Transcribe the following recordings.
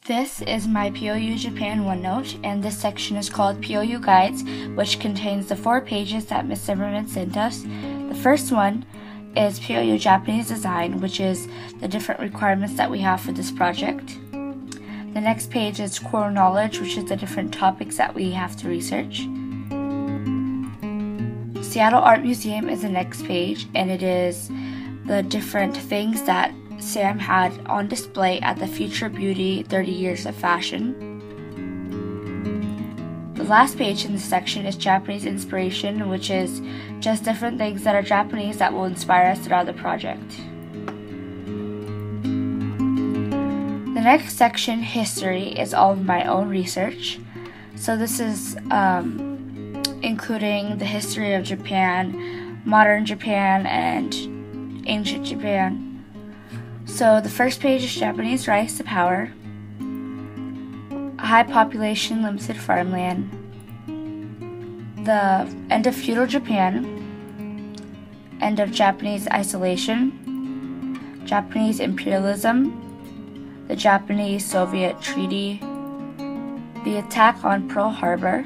This is my POU Japan One Note, and this section is called POU Guides, which contains the 4 pages that Ms. Zimmerman sent us. The first one is POU Japanese Design, which is the different requirements that we have for this project. The next page is Core Knowledge, which is the different topics that we have to research. Seattle Art Museum is the next page, and it is the different things that Sam had on display at the Future Beauty 30 Years of Fashion. The last page in this section is Japanese Inspiration, which is just different things that are Japanese that will inspire us throughout the project. The next section, History, is all of my own research. So this is including the history of Japan, modern Japan, and ancient Japan. So the first page is Japanese rise to power, high population, limited farmland, the end of feudal Japan, end of Japanese isolation, Japanese imperialism, the Japanese-Soviet treaty, the attack on Pearl Harbor,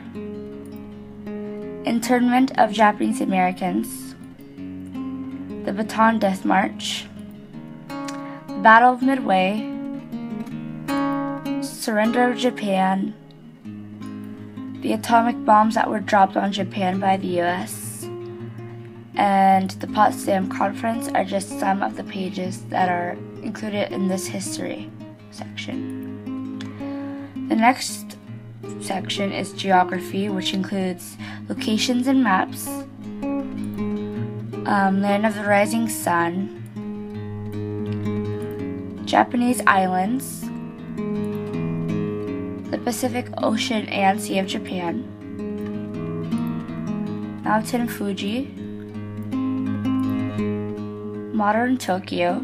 internment of Japanese Americans, the Bataan Death March, Battle of Midway, surrender of Japan, the atomic bombs that were dropped on Japan by the US, and the Potsdam Conference are just some of the pages that are included in this history section. The next section is Geography, which includes locations and maps, Land of the Rising Sun, Japanese islands, the Pacific Ocean and Sea of Japan, Mountain Fuji, modern Tokyo,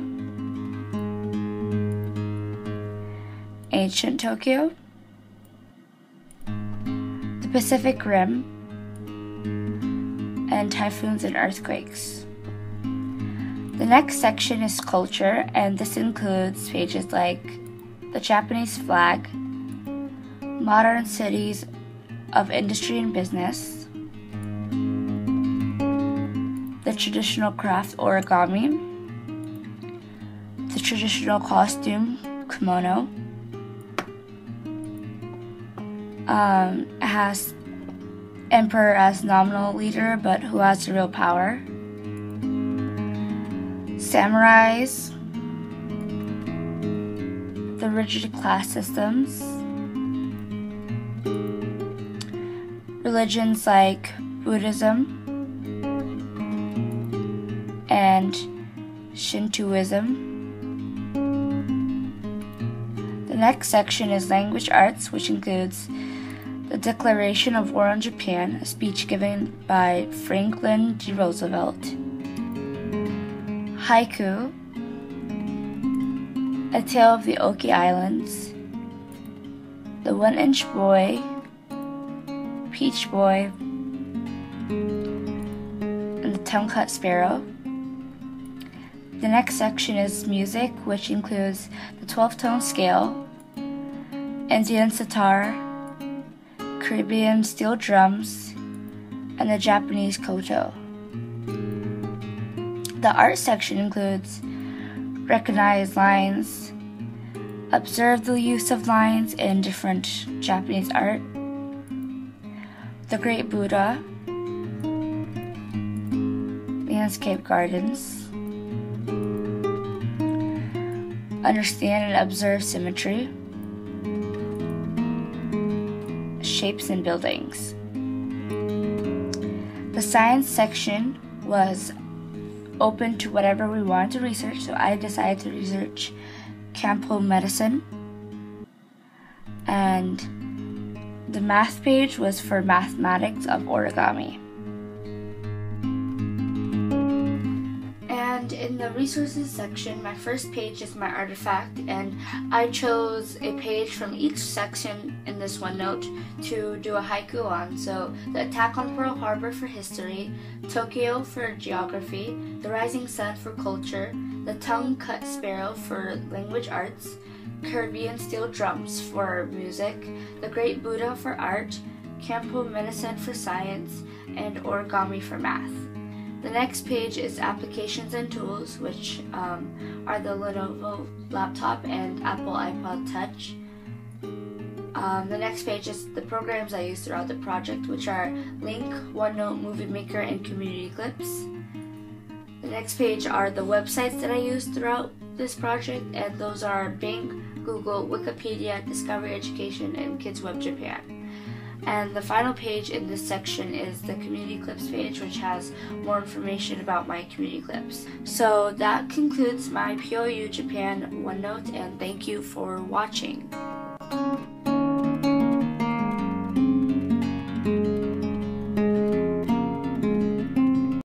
ancient Tokyo, the Pacific Rim, and typhoons and earthquakes. The next section is Culture, and this includes pages like the Japanese flag, modern cities of industry and business, the traditional craft origami, the traditional costume kimono. It has emperor as nominal leader, but who has the real power. Samurais, the rigid class systems, religions like Buddhism and Shintoism. The next section is Language Arts, which includes the Declaration of War on Japan, a speech given by Franklin D. Roosevelt, Haiku, A Tale of the Oki Islands, The One-Inch Boy, Peach Boy, and The Tongue-Cut Sparrow. The next section is Music, which includes the 12-tone scale, Indian sitar, Caribbean steel drums, and the Japanese koto. The art section includes recognize lines, observe the use of lines in different Japanese art, the Great Buddha, landscape gardens, understand and observe symmetry, shapes and buildings. The science section was open to whatever we wanted to research, so I decided to research Campo medicine. And the math page was for mathematics of origami. And in the resources section, my first page is my artifact, and I chose a page from each section in this OneNote to do a haiku on. So the attack on Pearl Harbor for history, Tokyo for geography, the rising sun for culture, the tongue-cut sparrow for language arts, Caribbean steel drums for music, the Great Buddha for art, Campo Medicine for science, and origami for math. The next page is applications and tools, which are the Lenovo laptop and Apple iPod Touch. The next page is the programs I used throughout the project, which are Link, OneNote, Movie Maker, and Community Clips. The next page are the websites that I used throughout this project, and those are Bing, Google, Wikipedia, Discovery Education, and Kids Web Japan. And the final page in this section is the Community Clips page, which has more information about my community clips. So that concludes my POU Japan One Note, and thank you for watching.